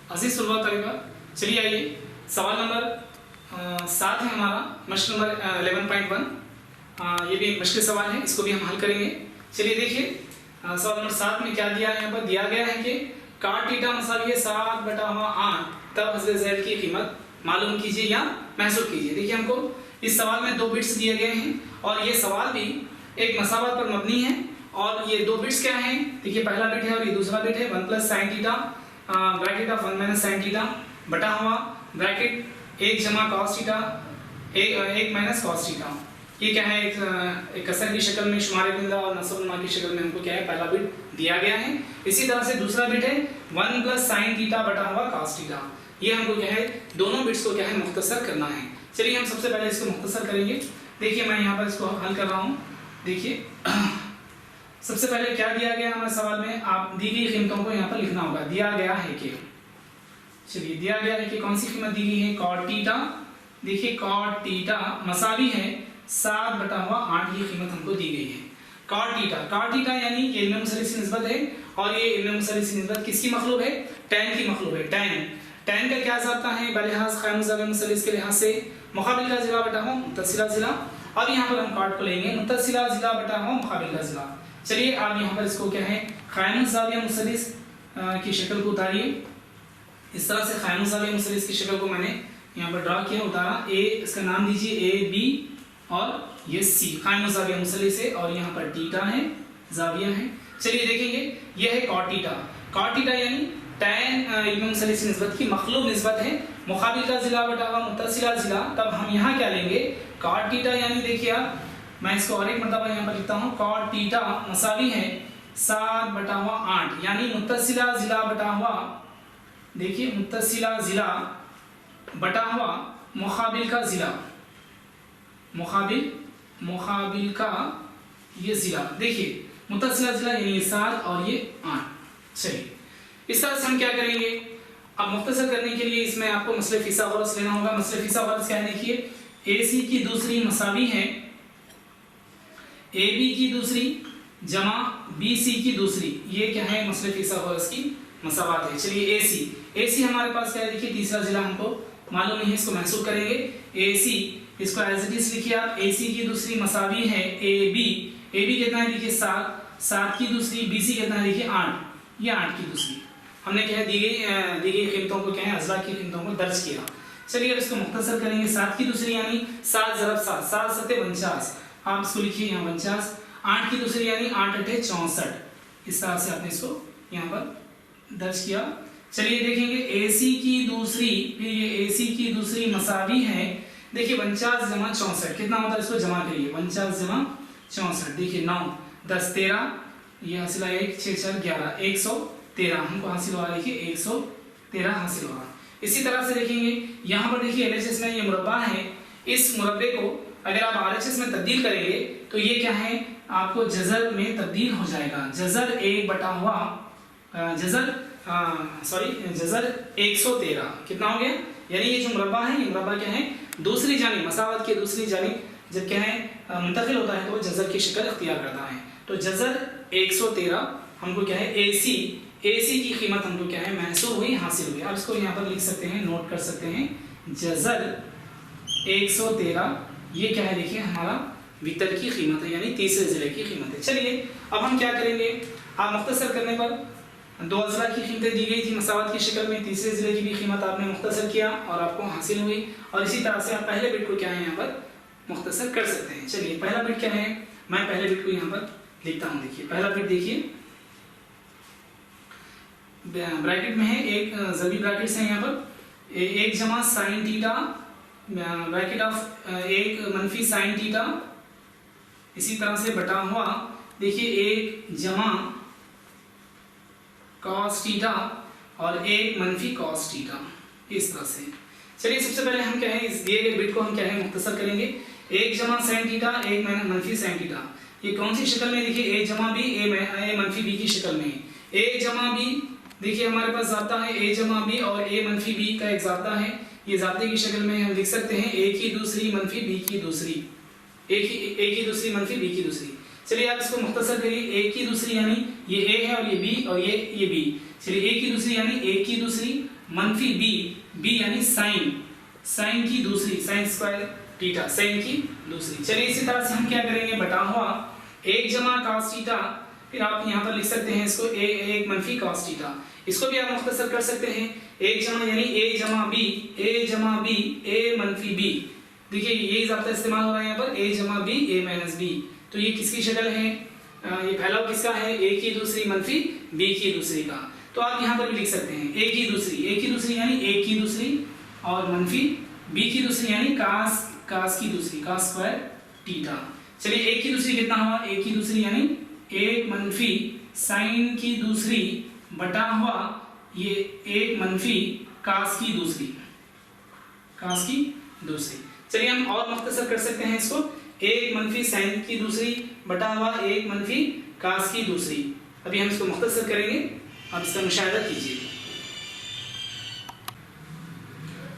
अजीज सुलभा तरीका। चलिए आइए सवाल नंबर 7 है हमारा, मश्क नंबर 11.1। ये भी एक मुश्किल सवाल है, इसको भी हम हल करेंगे। चलिए देखिए सवाल नंबर 7 में क्या दिया है। यहाँ पर दिया गया है कि cot थीटा मसावी 7/8, तब हज़रत ज़ैद की कीमत मालूम कीजिए या महसूब कीजिए। देखिए हमको इस सवाल में 2 बिट्स दिए गए हैं और ये सवाल भी एक मसावत पर मबनी है। और ये 2 बिट्स क्या हैं, देखिए पहला बिट है और ये दूसरा बिट है। 1 + sin theta bracket of 1 - sin theta बटा हुआ ब्रैकेट 1 जमा cos थीटा 1 - cos थीटा। ये क्या है, एक कसर की शक्ल में, शुमार बिंदा और नस्ब नुमा की शक्ल में हमको क्या है, पहला बिट दिया गया है। इसी तरह से दूसरा बिट है 1 + sin थीटा बटा हुआ cos थीटा। ये हमको क्या है, दोनों बिट्स को क्या है मुख्तसर करना है। चलिए हम सबसे पहले इसको मुख्तसर करेंगे। देखिए मैं यहाँ पर इसको हल कर रहा हूँ। देखिए सबसे पहले क्या दिया गया हमारे सवाल में, आप दी गई कीमतों को यहाँ पर लिखना होगा। दिया गया है कि, चलिए दिया गया है कि कौन सी कीमत दी गई है, cot थीटा। देखिए cot थीटा मसावी है 7/8, ये कीमत हमको दी गई है। cot थीटा यानी ये इल्म मुसल्लिस की निस्बत है और ये इल्म मुसल्लिस की निस्बत किसकी मखलूब है, tan की मखलूब है। tan का क्या जाता है, बलिहाज क़ाइम ज़ाविया मुसल्लिस के लिहाज से मुक़ाबिल का ज़िला बटा हुआ मुत्तसिला ज़िला। अब यहाँ पर हम cot को लेंगे मुत्तसिला ज़िला बटा हुआ मुक़ाबिल का ज़िला। चलिए आप यहाँ पर इसको क्या है, क़ाइम ज़ाविया मुसल्लिस की शक्ल को उतारिए। इस तरह से क़ाइम ज़ाविया मुसल्लिस की शक्ल को मैंने यहाँ पर ड्रा किया, उतारा। ए इसका नाम दीजिए A B और ये C क़ाइम ज़ाविया मुसल्लिस है और यहाँ पर थीटा है, ज़ाविया है। चलिए देखेंगे ये है cot थीटा यानी tan इल्म मुसल्लिस की निस्बत की मखलूब निस्बत है, मुक़ाबिल का ज़िला बटा हुआ मुत्तसिला ज़िला। तब हम यहाँ क्या लेंगे, cot थीटा यानी देखिए आप, मैं इसको और एक मरतबा यहाँ पर लिखता हूँ। cot थीटा मसावी है 7/8 यानी मुत्तसिला ज़िला बटा हुआ, देखिए मुत्तसिला ज़िला बटा हुआ मुक़ाबिल का ज़िला, मुक़ाबिल का ये ज़िला। देखिए मुत्तसिला ज़िला यानी ये 7 और ये 8। चलिए इस तरह से हम क्या करेंगे, अब मुख्तसर करने के लिए इसमें आपको मसले फिसागोरस लेना होगा। मसले फिसागोरस क्या है, देखिए AC की दूसरी मसावी है AB की दूसरी जमा BC की दूसरी। ये क्या है, मसले फिसागोरस की मसावात है। चलिए AC हमारे पास क्या है, देखिए तीसरा जिला हमको मालूम नहीं है, इसको महसूब करेंगे। AC इसको एज इट इज लिखिए आप। AC की दूसरी मसावी है AB कितना है, देखिए 7 की दूसरी, BC कितना है, देखिए 8, ये 8 की दूसरी। हमने क्या है दी गई कीमतों को क्या है, अज़ला की कीमतों को दर्ज किया। चलिए अब इसको मुख्तसर करेंगे। 7 की दूसरी यानी 7 × 7, 7 × 7 = 49, आप इसको लिखिए यहाँ 49। 8 की दूसरी यानी 8 × 8 = 64। इस तरह से आपने इसको यहाँ पर दर्ज किया। चलिए देखेंगे AC की दूसरी, फिर ये AC की दूसरी मसावी है, देखिए 49 × 64 कितना होता है, इसको जमा करिए। 49 × 64, देखिए 9 10 13, ये हासिल आया 1 6 4 11 113 हमको हासिल हुआ, देखिए 113 हासिल हुआ। इसी तरह से देखेंगे यहाँ पर, देखिए LHS में ये मुरब्बा है, इस मुरब्बे को अगर आप RHS में तब्दील करेंगे तो ये क्या है, आपको जज़र में तब्दील हो जाएगा। जज़र 1 बटा हुआ जज़र 113 कितना हो गया, यानी ये जो मुरब्बा है, ये मुरब्बा क्या है, दूसरी जानिब मसावत के दूसरी जानिब जब क्या है मुंतकिल होता है तो वो जज़र की शक्ल इख्तियार करता है। तो जज़र 113 हमको क्या है, AC की कीमत हमको क्या है महसूब हुई, हासिल हुई। अब इसको यहाँ पर लिख सकते हैं, नोट कर सकते हैं। जज़र 113 ये क्या है, देखिए हमारा वितर की कीमत है यानी तीसरे ज़िले की कीमत है। चलिए अब हम क्या करेंगे, आप मुख्तसर करने पर 2 अज़ला की कीमतें दी गई थी मसावत की शक्ल में, तीसरे ज़िले की भी कीमत आपने मुख्तसर किया और आपको हासिल हुई। और इसी तरह से आप पहले बिट को क्या है यहाँ पर मुख्तसर कर सकते हैं। चलिए पहला बिट क्या है, मैं पहले बिट को यहाँ पर लिखता हूँ। देखिए पहला बिट देखिए ब्रैकेट में है, एक ज़बी ब्रैकेट्स है यहाँ पर, 1 जमा sin theta bracket of 1 - sin theta, इसी तरह से बटा हुआ देखिए 1 जमा cos थीटा और 1 - cos थीटा, इस तरह से। चलिए सबसे पहले हम क्या है, इस दिए गए बिट को हम क्या है मुख्तसर करेंगे। 1 जमा sin थीटा 1 - sin थीटा, ये कौन सी शक्ल में, देखिए A जमा B A - B की शक्ल में। A जमा B देखिए हमारे पास जाता है A जमा B और A - B का एक जाता है, ये जाते की शक्ल में हम लिख सकते हैं A की दूसरी - B की दूसरी, A की दूसरी - B की दूसरी। चलिए आप इसको मुख्तसर करिए। A की दूसरी यानी ये A है और ये B और ये B। चलिए A की दूसरी यानी A की दूसरी मनफी बी, बी यानी साइन, साइन की दूसरी, साइन स्क्वायर थीटा, साइन की दूसरी। चलिए इसी तरह से हम क्या करेंगे, बटा हुआ 1 जमा cos थीटा, फिर आप यहाँ पर लिख सकते हैं इसको एक मनफी cos थीटा। इसको भी आप मुख्तसर कर सकते हैं, 1 जमा यानी a जमा b, a जमा b, a मनफी b। देखिए यही ज़ाब्ता इस्तेमाल हो रहा है यहाँ पर, a जमा b, a माइनस b। तो ये किसकी शक्ल है, ये फैलाव किसका है, a की दूसरी मनफी b की दूसरी का। तो आप यहाँ पर भी लिख सकते हैं a की दूसरी यानी a की दूसरी और मनफी b की दूसरी यानी cos की दूसरी, cos स्क्वायर थीटा। चलिए a की दूसरी कितना हुआ, a की दूसरी यानी 1 मनफी साइन की दूसरी बटा हुआ ये 1 मनफी cos की दूसरी, cos की दूसरी। चलिए हम और मुख्तसर कर सकते हैं इसको, 1 मनफी साइन की दूसरी बटा हुआ 1 मनफी cos की दूसरी। अभी हम इसको मुख्तसर करेंगे, आप इसका मुशाहिदा कीजिए।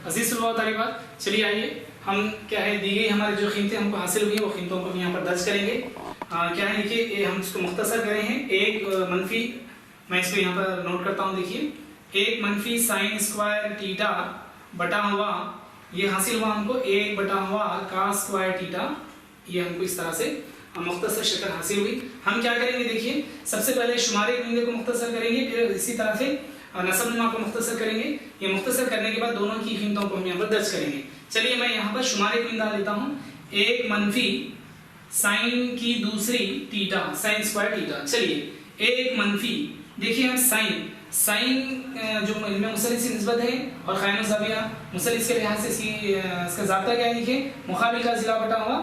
अजीज तालिबात, चलिए आइए हम क्या है दी गई हमारी जो कीमतें हमको हासिल हुई है वो कीमतों को हम यहाँ पर दर्ज करेंगे। क्या है देखिए, हम इसको मुख्तसर करें हैं, 1 मनफी, मैं इसको यहाँ पर नोट करता हूँ, देखिए 1 मनफी साइन स्क्वायर थीटा बटा हुआ ये हासिल हुआ हमको 1 बटा हुआ cos स्क्वायर थीटा। ये हमको इस तरह से मुख्तसर शक्ल हासिल हुई। हम क्या करेंगे देखिए, सबसे पहले शुमारे कुंदे को मुख्तसर करेंगे, फिर इसी तरह से नसबनुमा को मुख्तसर करेंगे। ये मुख्तसर करने के बाद दोनों की कीमतों को हम यहाँ पर दर्ज करेंगे। चलिए मैं यहाँ पर शुमारे कुंदा लेता हूँ, 1 मनफी साइन की दूसरी थीटा, साइन स्क्वायर थीटा। चलिए 1 मनफी, देखिए हम साइन जो इनमें मुसलिस की निस्बत है और क़ाइम ज़ाविया मुसलिस के लिहाज से इसका ज़ाब्ता क्या है, देखिए मुक़ाबिल का ज़िला बटा हुआ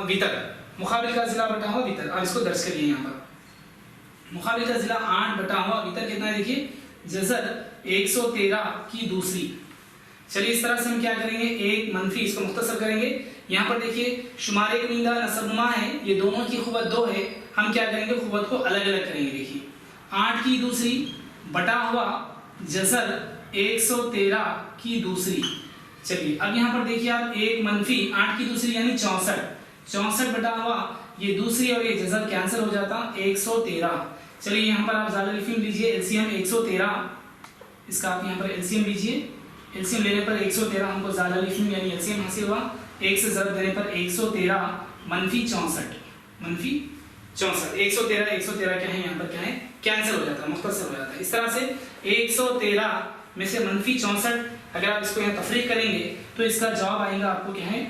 वितर, मुक़ाबिल का ज़िला बटा हुआ वितर। आप इसको दर्ज करिए यहाँ पर, मुक़ाबिल का ज़िला 8 बटा हुआ वितर कितना है, देखिए जज़र 113 की दूसरी। चलिए इस तरह से हम क्या करेंगे, 1 मनफी, इसको मुख्तसर करेंगे। यहाँ पर देखिए शुमारे कुनिंदा नसबनुमा है, ये दोनों की ख़ुवत 2 है, हम क्या करेंगे ख़ुवत को अलग अलग करेंगे। देखिए 8 की दूसरी बटा हुआ जज़र 113 की दूसरी। चलिए अब यहाँ पर देखिए आप 1 मनफी 8 की दूसरी यानी 64 बटा हुआ ये दूसरी और ये जज़र कैंसिल हो जाता 113। चलिए यहाँ पर आप ज़ालिल लिफिम लीजिए, एलसीएम 113, इसका आप यहाँ पर एलसीएम लीजिए। एलसीएम लेने पर 113 हमको ज़ालिल लिफिम यानी एलसीएम हासिल हुआ, 1 से ज़रब देने पर 113 मनफी 64 113 क्या है यहाँ पर, क्या है कैंसिल हो जाता है, मुख्तसर हो जाता है। इस तरह से 113 में से मनफी 64 अगर आप इसको यहाँ तफरीक करेंगे तो इसका जवाब आएगा आपको क्या है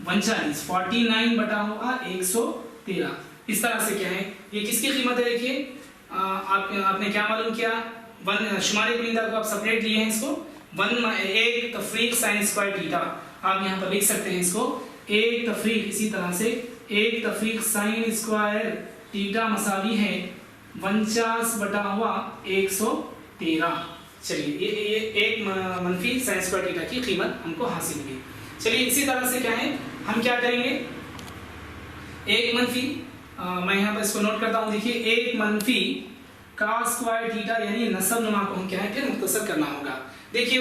49 बटा हुआ 113। इस तरह से क्या है, ये किसकी कीमत है, देखिए आपने क्या मालूम किया, शुमारे कुनिंदा को आप सेपरेट लिए हैं, इसको 1 तफरीक साइन स्क्वायर थीटा आप यहाँ पर लिख सकते हैं, इसको 1 तफरीक, इसी तरह से 1 तफरीक साइन स्क्वायर थीटा मसावी है 49 बटा हुआ 113। चलिए ये 1 मनफी साइन स्क्वायर थीटा की कीमत हमको हासिल हुई। चलिए इसी तरह से क्या है, हम क्या करेंगे, 1 मनफी, मैं यहाँ पर इसको नोट करता हूँ, देखिए 1 मनफी cos स्क्वायर थीटा यानी नसब नुमा को हम क्या है फिर मुख्तसर करना होगा। देखिए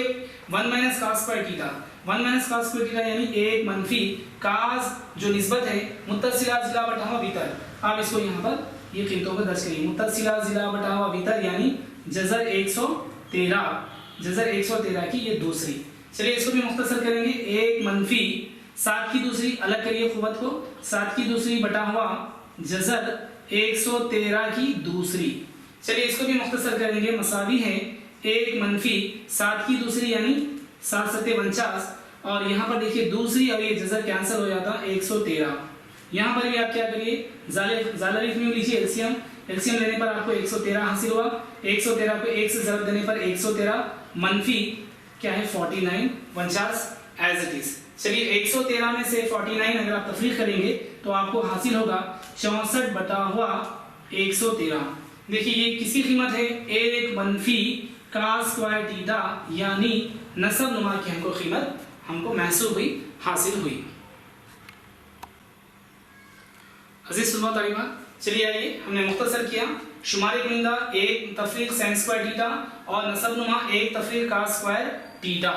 1 माइनस cos स्क्वायर थीटा यानी 1 मनफी cos जो निस्बत है मुत्तसिला ज़िला बटा हुआ वितर। आप इसको यहाँ पर ये कीमतों को दर्ज करिए, मुत्तसिला ज़िला बटा हुआ वितर यानी जज़र 113 की ये दूसरी। चलिए इसको भी मुख्तसर करेंगे, 1 मनफी 7 की दूसरी, अलग करिए ख़ुवत को, 7 की दूसरी बटा हुआ जज़र 113 की दूसरी। चलिए इसको भी मुख्तसर करेंगे, मसावी है 1 मनफी 7 की दूसरी यानी 7 सत्ते 49 और यहाँ पर देखिए दूसरी और ये जज़र कैंसिल हो जाता 113। यहाँ पर भी आप क्या करिए, ज़ालिल में लीजिए एलसीएम लेने पर आपको 113 हासिल हुआ, 113 को 1 से ज़रब देने पर 113 मनफी क्या है 49 एज इट इज। चलिए 113 में से 49 अगर आप तफरीक करेंगे तो आपको हासिल होगा 64 बटा हुआ 113। देखिए ये किसकी कीमत है, 1 मनफी cos स्क्वायर थीटा यानी नसब नुमा की हमको कीमत हमको महसूस हुई, हासिल हुई। अजीज सुबह तालिबा, चलिए आइए हमने मुख्तसर किया शुमारे कुनिंदा 1 तफरीक साइन स्क्वायर थीटा और नसब नुमा 1 तफरीक cos स्क्वायर थीटा,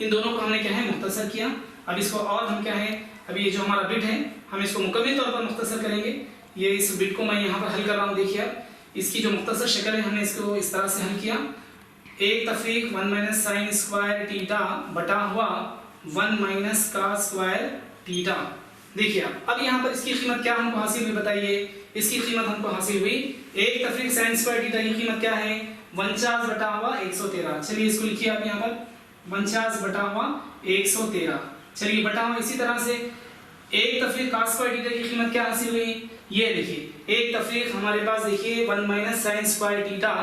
इन दोनों को हमने क्या है मुख्तसर किया। अब इसको और हम क्या है, अभी ये जो हमारा बिट है हम इसको मुकम्मल तौर पर मुख्तसर करेंगे। ये इस बिट को मैं यहाँ पर हल कर रहा हूँ, देखिए इसकी जो मुख्तसर शक्ल है हमने इसको इस तरह से हल किया। 1 तफरीक 1 माइनस साइन स्क्वायर थीटा बटा हुआ 1 माइनस कॉस स्क्वायर थीटा। देखिए अब यहाँ पर इसकी कीमत क्या हमको हासिल हुई बताइए। इसकी कीमत हमको हासिल हुई 1 तफरीक साइन स्क्वायर थीटा की कीमत क्या है 49 बटा हुआ 113। चलिए इसको लिखिए आप यहाँ पर 49 बटा हुआ 113। चलिए बटा हुआ इसी तरह से 1 तफरीक कॉस स्क्वायर थीटा की कीमत क्या हासिल हुई, ये देखिए 1 तफरीक हमारे पास देखिए 1 minus sine square theta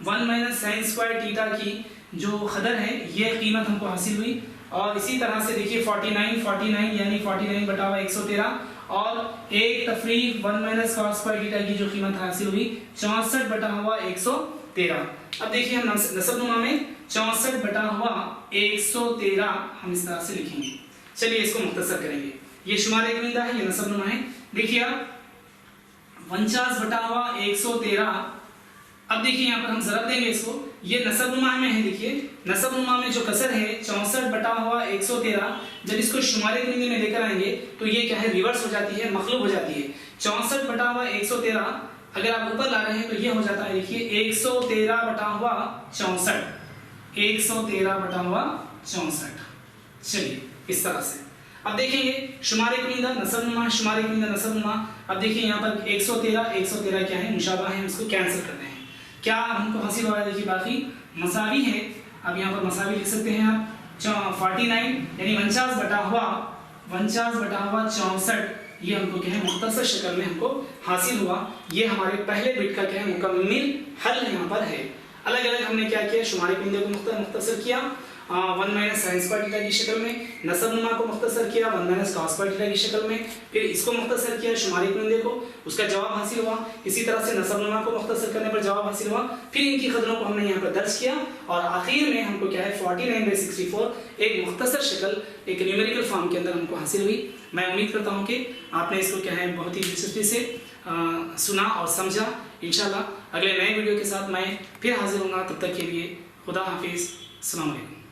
1 minus sine square theta की जो कदर है ये कीमत हमको हासिल हुई। और इसी तरह से देखिए 49 यानी 49 बटा हुआ 113 और 1 तफरीक 1 माइनस कॉस स्क्वायर थीटा की जो कीमत हासिल हुई 64 बटा हुआ 113। अब देखिए हम नसबनुमा में 64 बटा हुआ 113 हम इस तरह से लिखेंगे। चलिए इसको मुख्तसर करेंगे। ये शुमार कुनिंदा है, ये नसबनुमा है। देखिए अब 49 बटा हुआ 113। अब देखिए यहाँ पर हम जरब देंगे इसको, ये नसबनुमा में है। देखिए नसबनुमा में जो कसर है 64 बटा हुआ 113, जब इसको शुमारे कुनिंदे में लेकर आएंगे तो ये क्या है रिवर्स हो जाती है, मखलूब हो जाती है। 64 बटा हुआ 113 अगर आप ऊपर ला रहे हैं तो ये हो जाता है देखिए 113 बटा हुआ 64, 113 बटा हुआ 64। चलिए इस तरह से अब देखेंगे शुमारे कुनिंदा नसबनुमा, शुमारे कुनिंदा नसबनुमा। अब देखिए यहाँ पर 113 क्या है, मुशाबा है, हम इसको कैंसिल करते हैं। क्या हमको हासिल हुआ है, देखिए बाकी मसावी है। अब यहाँ पर मसावी लिख सकते हैं आप 49 यानी 49 बटा हुआ 64, ये हमको क्या है मुख्तसर शक्ल में हमको हासिल हुआ। ये हमारे पहले बिट का क्या है मुकम्मिल हल यहाँ पर है। अलग अलग हमने क्या किया, शुमारे कुनिंदे को मुख्तसर किया 1 माइनस साइन स्क्वायर थीटा की शक्ल में, नसबनुमा को मुख्तसर किया 1 माइनस कॉस स्क्वायर थीटा की शक्ल में, फिर इसको मुख्तसर किया शुमारी कुनिंदे को, उसका जवाब हासिल हुआ। इसी तरह से नसबनुमा को मुख्तसर करने पर जवाब हासिल हुआ। फिर इनकी कदरों को हमने यहाँ पर दर्ज किया और आखिर में हमको क्या है 49/64 एक मुख्तसर शक्ल एक न्यूमेरिकल फॉर्म के अंदर हमको हासिल हुई। मैं उम्मीद करता हूँ कि आपने इसको क्या है बहुत ही दिलचस्पी से सुना और समझा। इंशाल्लाह अगले नए वीडियो के साथ मैं फिर हाजिर होऊंगा। तब तक के लिए खुदा हाफिज़, अस्सलाम वालेकुम।